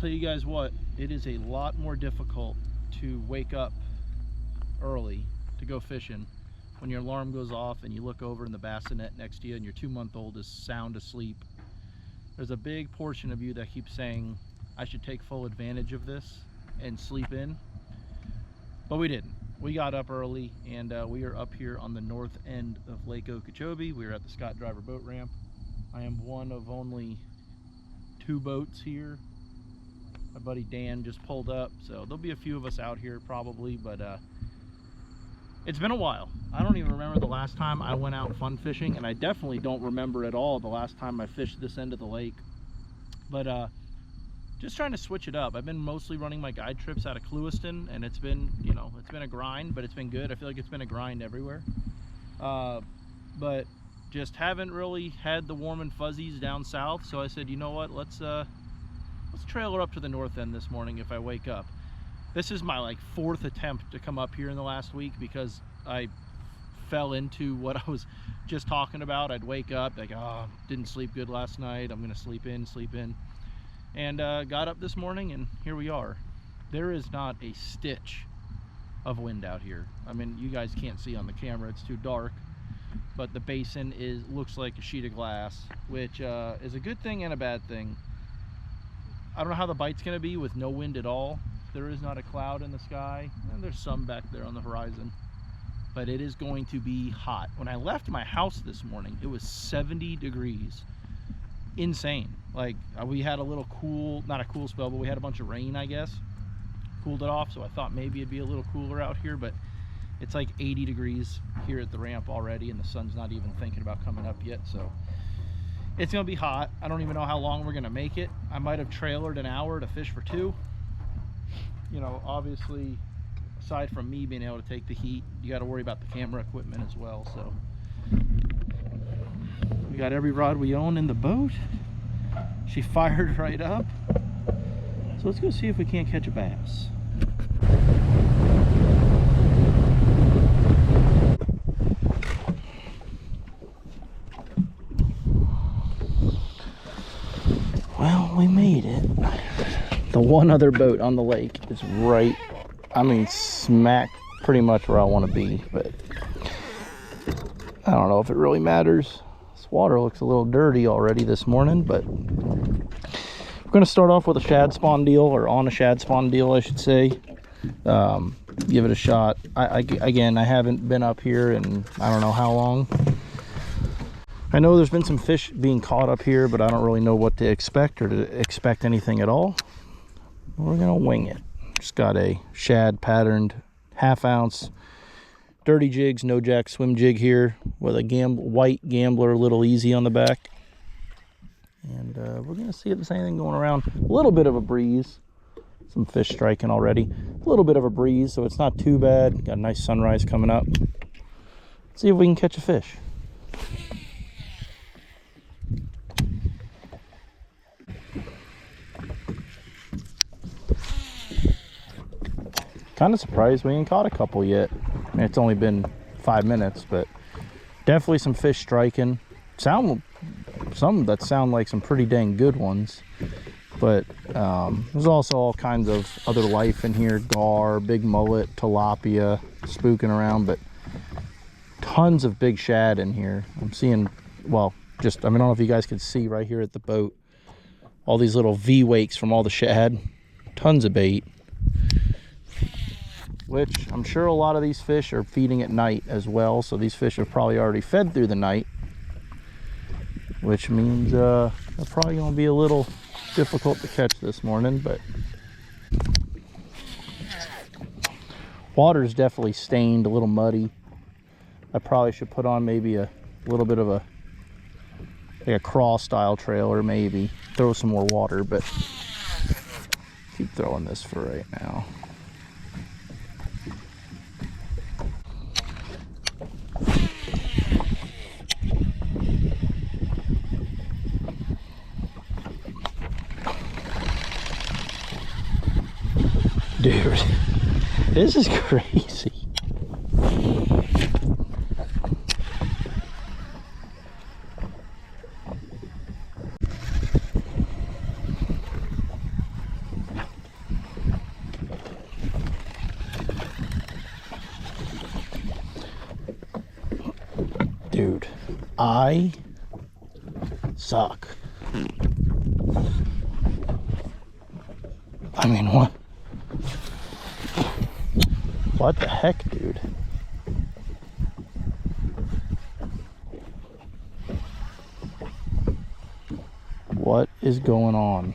tell you guys what, it is a lot more difficult to wake up early to go fishing when your alarm goes off and you look over in the bassinet next to you and your 2-month-old is sound asleep. There's a big portion of you that keeps saying I should take full advantage of this and sleep in, but we didn't. We got up early, and we are up here on the north end of Lake Okeechobee. We are at the Scott Driver boat ramp. I am one of only 2 boats here. My buddy Dan just pulled up, so there'll be a few of us out here probably, but it's been a while. I don't even remember the last time I went out fun fishing, and I definitely don't remember at all the last time I fished this end of the lake. But just trying to switch it up. I've been mostly running my guide trips out of Clewiston, and it's been, you know, it's been a grind, but it's been good. I feel like it's been a grind everywhere. But just haven't really had the warm and fuzzies down south, so I said, you know what, let's trailer up to the north end this morning if I wake up. This is my like 4th attempt to come up here in the last week because I fell into what I was just talking about. I'd wake up like, oh, didn't sleep good last night, I'm gonna sleep in, and got up this morning, and here we are. There is not a stitch of wind out here. I mean, you guys can't see on the camera, it's too dark, but the basin looks like a sheet of glass, which is a good thing and a bad thing. I don't know how the bite's gonna be with no wind at all. There is not a cloud in the sky, and there's some back there on the horizon, but it is going to be hot. When I left my house this morning, it was 70 degrees. Insane. Like, we had a little cool, not a cool spell, but we had a bunch of rain, I guess. Cooled it off, so I thought maybe it'd be a little cooler out here, but it's like 80 degrees here at the ramp already, and the sun's not even thinking about coming up yet, so it's gonna be hot. I don't even know how long we're gonna make it. I might have trailered an hour to fish for 2. You know, obviously, aside from me being able to take the heat, you got to worry about the camera equipment as well. So we got every rod we own in the boat. She fired right up. So let's go see if we can't catch a bass. Well, we made it. The one other boat on the lake is right, I mean, smack pretty much where I want to be, but I don't know if it really matters. This water looks a little dirty already this morning, but we're going to start off with a shad spawn deal, or on a shad spawn deal, I should say. Give it a shot. Again, I haven't been up here in I don't know how long. I know there's been some fish being caught up here, but I don't really know what to expect or to expect anything at all. We're gonna wing it. Just got a shad patterned 1/2 ounce dirty jigs, no jack swim jig here with a white Gambler Little Easy on the back. And we're gonna see if there's anything going around. A little bit of a breeze, some fish striking already. A little bit of a breeze, so it's not too bad. Got a nice sunrise coming up. Let's see if we can catch a fish. Kind of surprised we ain't caught a couple yet. I mean, it's only been 5 minutes, but definitely some fish striking. Some that sound like some pretty dang good ones. But there's also all kinds of other life in here. Gar, big mullet, tilapia, spooking around, but tons of big shad in here. I'm seeing, well, just, I mean, I don't know if you guys can see right here at the boat, all these little V-wakes from all the shad. Tons of bait. Which I'm sure a lot of these fish are feeding at night as well, so these fish have probably already fed through the night, which means they're probably going to be a little difficult to catch this morning. But water's definitely stained, a little muddy. I probably should put on maybe a little bit of a crawl style trailer, maybe throw some more water, but keep throwing this for right now. Dude, this is crazy. I suck. I mean, what? What the heck, dude? What is going on?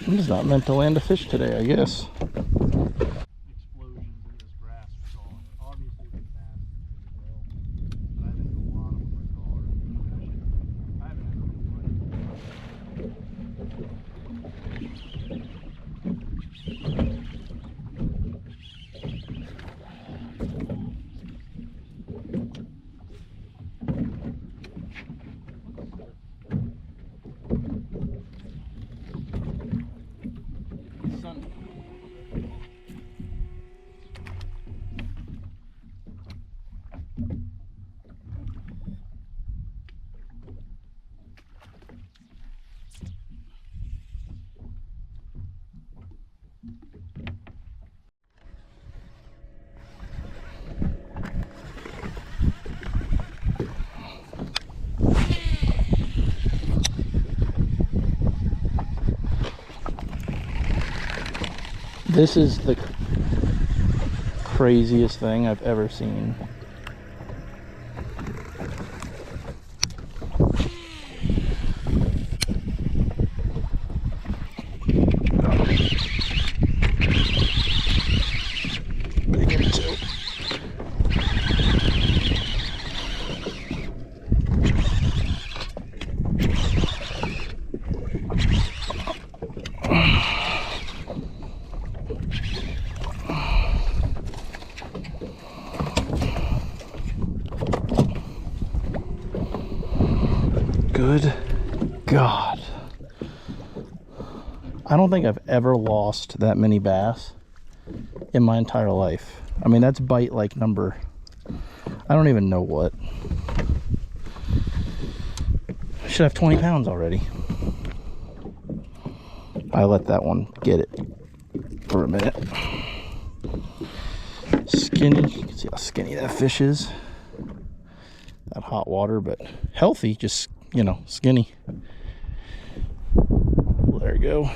I'm just not meant to land a fish today, I guess. Explosions in this grass are gone. Obviously they're fast as well, but I think a lot of them are gone. I haven't had sun. This is the craziest thing I've ever seen. Good God. I don't think I've ever lost that many bass in my entire life. I mean, that's bite like number, I don't even know what. I should have 20 pounds already. I let that one get it for a minute. Skinny, you can see how skinny that fish is. That hot water, but healthy, just, you know, skinny. There we go.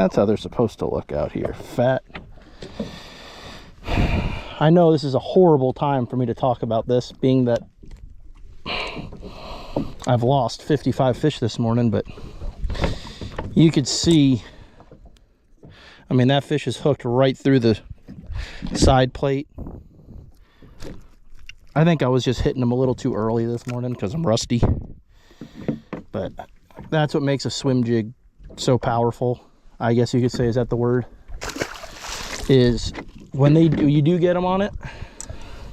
That's how they're supposed to look out here. Fat. I know this is a horrible time for me to talk about this, being that I've lost 55 fish this morning, but you could see, I mean, that fish is hooked right through the side plate. I think I was just hitting them a little too early this morning because I'm rusty. But that's what makes a swim jig so powerful, I guess you could say. Is that the word? is when you do get them on it,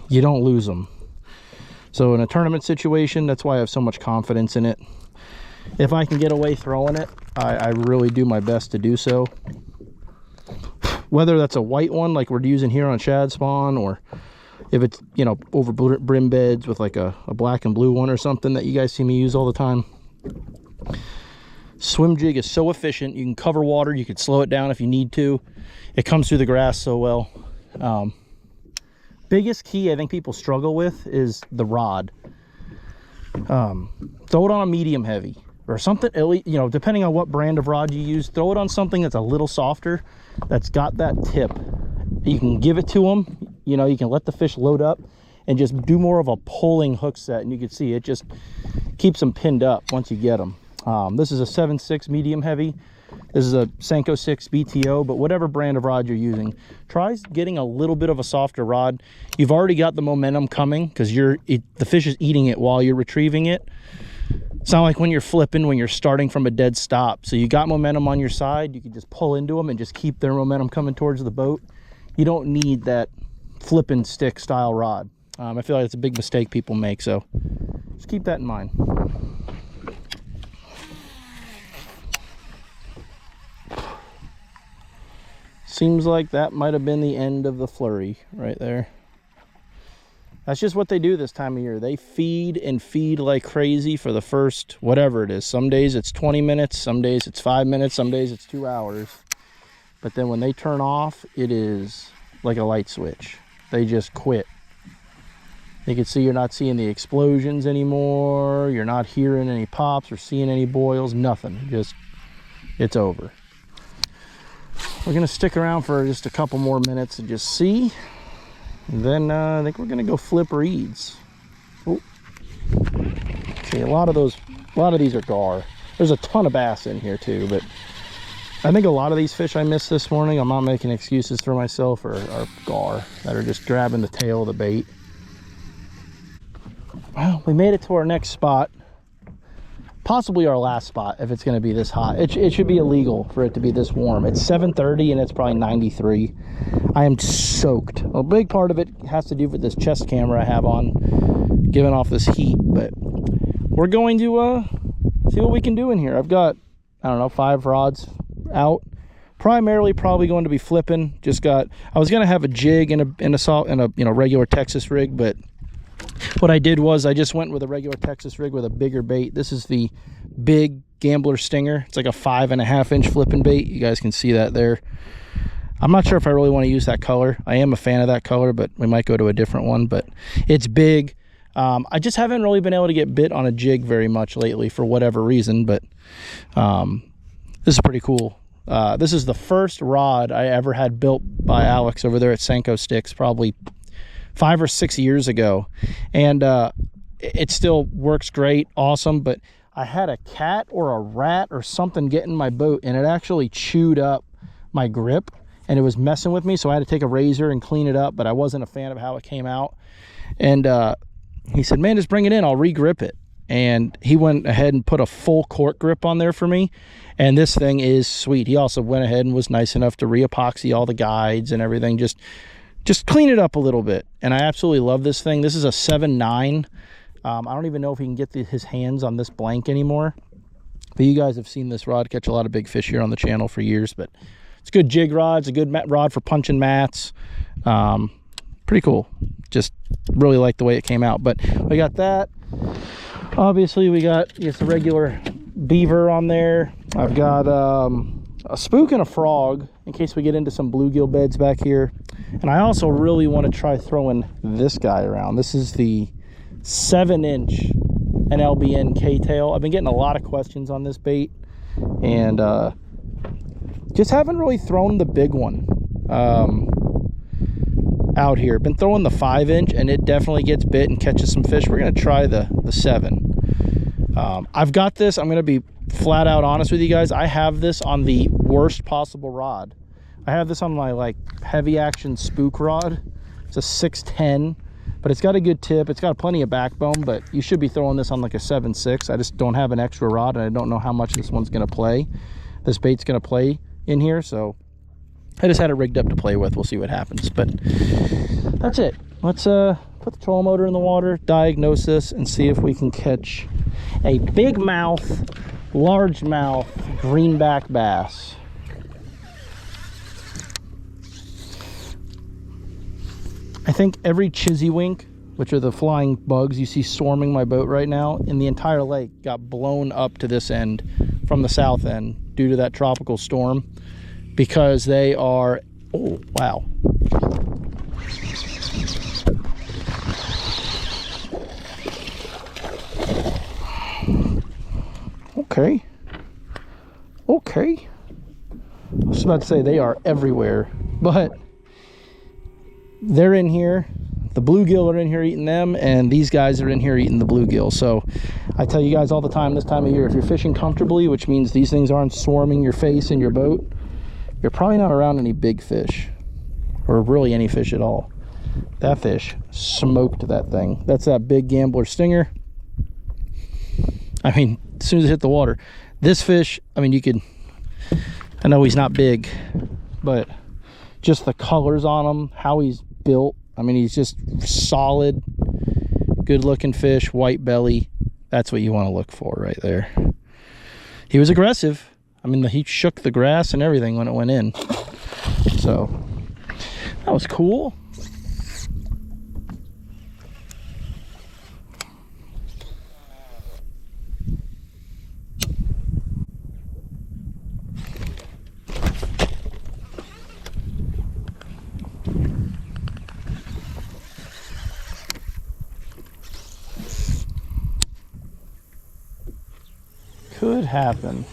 you don't lose them. So in a tournament situation, that's why I have so much confidence in it. If I can get away throwing it, I really do my best to do so. Whether that's a white one like we're using here on Shad spawn, or if it's, you know, over brim beds with like a black and blue one or something that you guys see me use all the time. Swim jig is so efficient. You can cover water, you could slow it down if you need to. It comes through the grass so well. Biggest key I think people struggle with is the rod. Throw it on a medium heavy or something, you know, depending on what brand of rod you use. Throw it on something that's a little softer, that's got that tip. You can give it to them, you know, you can let the fish load up and just do more of a pulling hook set, and you can see it just keeps them pinned up once you get them. This is a 7.6 medium heavy. This is a Senko 6 BTO, but whatever brand of rod you're using, try getting a little bit of a softer rod. You've already got the momentum coming because the fish is eating it while you're retrieving it. It's not like when you're flipping, when you're starting from a dead stop. So you got momentum on your side, you can just pull into them and just keep their momentum coming towards the boat. You don't need that flipping stick style rod. I feel like it's a big mistake people make, so just keep that in mind. Seems like that might have been the end of the flurry right there. That's just what they do this time of year. They feed and feed like crazy for the first, whatever it is. Some days it's 20 minutes, some days it's 5 minutes, some days it's 2 hours. But then when they turn off, it is like a light switch. They just quit. You can see you're not seeing the explosions anymore. You're not hearing any pops or seeing any boils, nothing. Just, it's over. We're gonna stick around for just a couple more minutes and just see. And then I think we're gonna go flip reeds. Ooh. Okay, a lot of these are gar. There's a ton of bass in here too, but I think a lot of these fish I missed this morning, I'm not making excuses for myself, are gar that are just grabbing the tail of the bait. Well, we made it to our next spot. Possibly our last spot if it's going to be this hot. It should be illegal for it to be this warm. It's 7:30 and it's probably 93. I am soaked. A big part of it has to do with this chest camera I have on, giving off this heat. But we're going to see what we can do in here. I've got, I don't know, 5 rods out. Primarily probably going to be flipping. I was going to have a jig and a you know, regular Texas rig, but what I did was I just went with a regular Texas rig with a bigger bait. This is the big Gambler Stinger. It's like a 5.5 inch flipping bait. You guys can see that there. I'm not sure if I really want to use that color. I am a fan of that color, but we might go to a different one. But it's big. I just haven't really been able to get bit on a jig very much lately for whatever reason, but this is pretty cool. This is the first rod I ever had built by Alex over there at Senko Sticks, probably 5 or 6 years ago, and it still works great, awesome. But I had a cat or a rat or something get in my boat, and it actually chewed up my grip, and it was messing with me, so I had to take a razor and clean it up. But I wasn't a fan of how it came out, and he said, man, just bring it in, I'll re-grip it. And he went ahead and put a full cork grip on there for me, and this thing is sweet. He also went ahead and was nice enough to re-epoxy all the guides and everything, just clean it up a little bit. And I absolutely love this thing. This is a 7.9. I don't even know if he can get his hands on this blank anymore, but you guys have seen this rod catch a lot of big fish here on the channel for years. But it's a good jig rod. It's a good rod for punching mats. Pretty cool. Just really like the way it came out. But we got that. Obviously we got just a regular beaver on there. I've got a spook and a frog in case we get into some bluegill beds back here. And I also really want to try throwing this guy around. This is the 7-inch NLBN K-tail. I've been getting a lot of questions on this bait, and just haven't really thrown the big one out here. Been throwing the 5-inch, and it definitely gets bit and catches some fish. We're going to try the 7. I've got this. I'm going to be flat out honest with you guys. I have this on the worst possible rod. I have this on my like heavy action spook rod. It's a 610, but it's got a good tip. It's got plenty of backbone, but you should be throwing this on like a 7.6. I just don't have an extra rod, and I don't know how much this one's going to play. This bait's going to play in here, so I just had it rigged up to play with. We'll see what happens, but that's it. Let's put the trolling motor in the water, diagnose this, and see if we can catch a big mouth, large mouth greenback bass. I think every chizzywink, which are the flying bugs you see swarming my boat right now, in the entire lake got blown up to this end from the south end due to that tropical storm, because they are, oh wow, okay, I was about to say they are everywhere, but they're in here. The bluegill are in here eating them, and these guys are in here eating the bluegill. So I tell you guys all the time this time of year, if you're fishing comfortably, which means these things aren't swarming your face and your boat, you're probably not around any big fish, or really any fish at all. That fish smoked that thing. That's that big gambler stinger. I mean, as soon as it hit the water. This fish, I mean, you could, I know he's not big, but just the colors on him, how he's built, I mean, he's just solid, good looking fish, white belly. That's what you want to look for right there. He was aggressive. I mean, he shook the grass and everything when it went in. So that was cool. Could happen.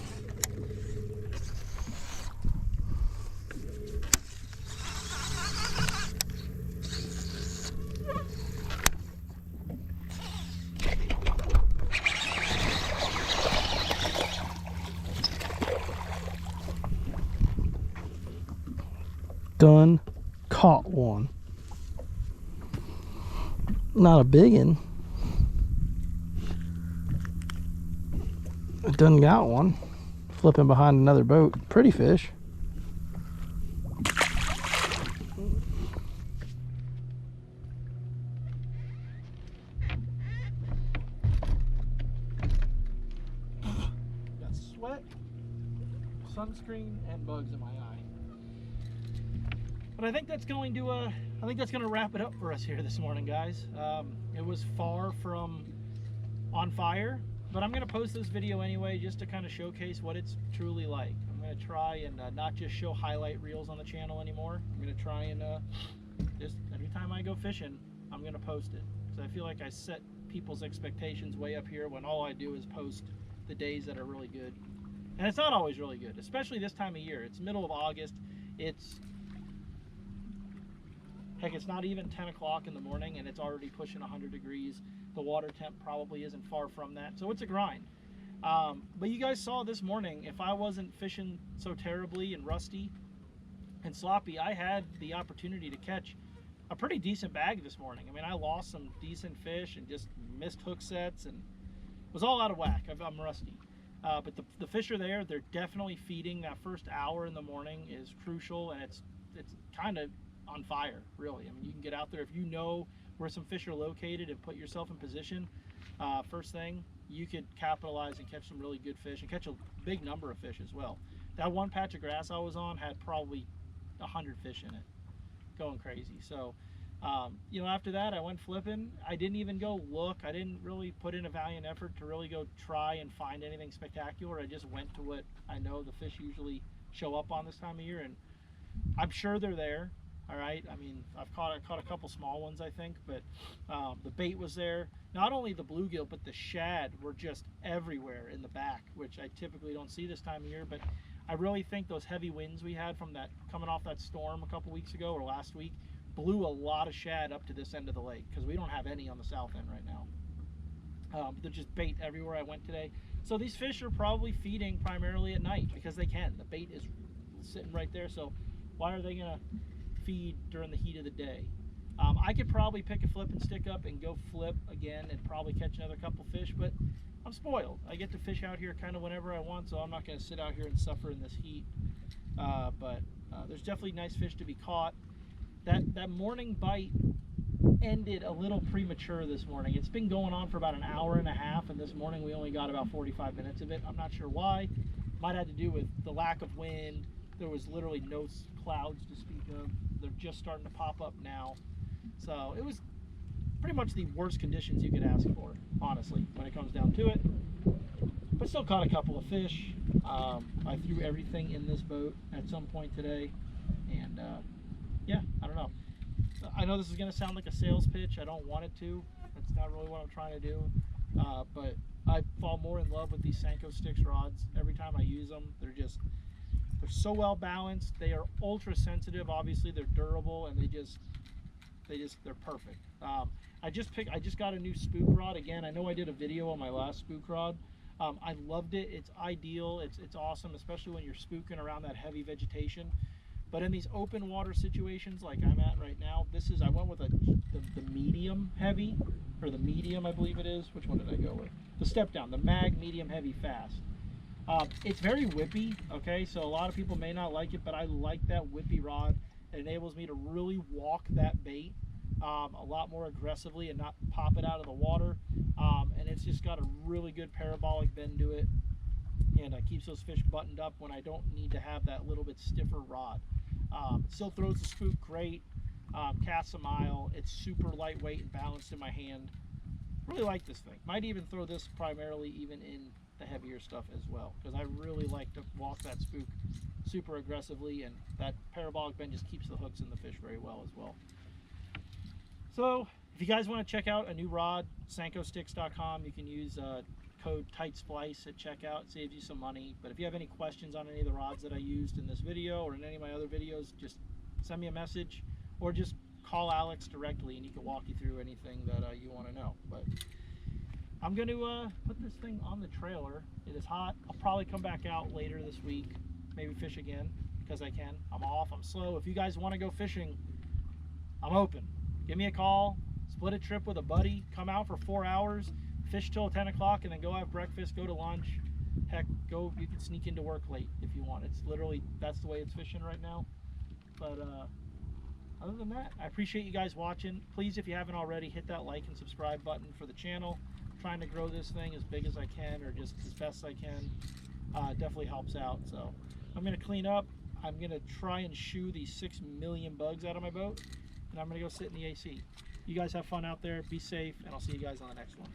Done caught one. Not a big one. Done got one. Flipping behind another boat. Pretty fish. Got sweat, sunscreen, and bugs in my eye. But I think that's going to wrap it up for us here this morning, guys. It was far from on fire, but I'm going to post this video anyway just to kind of showcase what it's truly like. I'm going to try and not just show highlight reels on the channel anymore. I'm going to try and just every time I go fishing, I'm going to post it, because I feel like I set people's expectations way up here when all I do is post the days that are really good. And it's not always really good, especially this time of year. It's middle of August. Heck, it's not even 10 o'clock in the morning and it's already pushing 100 degrees. The water temp probably isn't far from that. So it's a grind. But you guys saw this morning, if I wasn't fishing so terribly and rusty and sloppy, I had the opportunity to catch a pretty decent bag this morning. I mean, I lost some decent fish and just missed hook sets and was all out of whack. I'm rusty. But the fish are there. They're definitely feeding. That first hour in the morning is crucial, and it's kind of on fire, really. I mean, you can get out there if you know where some fish are located and put yourself in position. First thing, you could capitalize and catch some really good fish and catch a big number of fish as well. That one patch of grass I was on had probably 100 fish in it, going crazy. So you know, after that I went flipping. I didn't even go look. I didn't really put in a valiant effort to really go try and find anything spectacular. I just went to what I know the fish usually show up on this time of year, and I'm sure they're there. All right, I mean, I caught a couple small ones, I think, but the bait was there. Not only the bluegill, but the shad were just everywhere in the back, which I typically don't see this time of year. But I really think those heavy winds we had from that, coming off that storm a couple weeks ago or last week, blew a lot of shad up to this end of the lake, because we don't have any on the south end right now. They're just bait everywhere I went today. So these fish are probably feeding primarily at night because they can. The bait is sitting right there, so why are they gonna feed during the heat of the day? I could probably pick a flipping stick up and go flip again and probably catch another couple fish, but I'm spoiled. I get to fish out here kind of whenever I want, so I'm not going to sit out here and suffer in this heat. But There's definitely nice fish to be caught. That morning bite ended a little premature this morning. It's been going on for about an hour and a half, and this morning we only got about 45 minutes of it. I'm not sure why. Might have to do with the lack of wind. There was literally no clouds to speak of. They're just starting to pop up now. So it was pretty much the worst conditions you could ask for, honestly, when it comes down to it. But still caught a couple of fish. I threw everything in this boat at some point today, and yeah, I don't know. I know this is going to sound like a sales pitch. I don't want it to. That's not really what I'm trying to do. But I fall more in love with these Senko Sticks rods every time I use them. They're so well balanced. They are ultra sensitive. Obviously, they're durable, and they're perfect. I just got a new spook rod. Again, I know I did a video on my last spook rod. I loved it. It's ideal. It's awesome, especially when you're spooking around that heavy vegetation. But in these open water situations like I'm at right now, I went with the medium heavy, or the medium I believe it is. Which one did I go with? The step down, the mag medium heavy fast. It's very whippy, okay, so a lot of people may not like it, but I like that whippy rod. It enables me to really walk that bait a lot more aggressively and not pop it out of the water. And it's just got a really good parabolic bend to it, and keeps those fish buttoned up when I don't need to have that little bit stiffer rod. It still throws the spook great, casts a mile. It's super lightweight and balanced in my hand. Really like this thing. Might even throw this primarily even in the heavier stuff as well, because I really like to walk that spook super aggressively, and that parabolic bend just keeps the hooks in the fish very well as well. So if you guys want to check out a new rod, SenkoSticks.com, you can use code TIGHTSPLICE at checkout. It saves you some money. But if you have any questions on any of the rods that I used in this video or in any of my other videos, just send me a message or just call Alex directly and he can walk you through anything that you want to know. But I'm going to put this thing on the trailer. It is hot. I'll probably come back out later this week, maybe fish again, because I can. I'm off, I'm slow. If you guys want to go fishing, I'm open. Give me a call, split a trip with a buddy, come out for 4 hours, fish till 10 o'clock, and then go have breakfast, go to lunch. Heck, you can sneak into work late if you want. It's literally, that's the way it's fishing right now. But other than that, I appreciate you guys watching. Please, if you haven't already, hit that like and subscribe button for the channel. I'm trying to grow this thing as big as I can, or just as best I can. It definitely helps out. So I'm going to clean up. I'm going to try and shoo these 6 million bugs out of my boat, and I'm going to go sit in the AC. You guys have fun out there. Be safe, and I'll see you guys on the next one.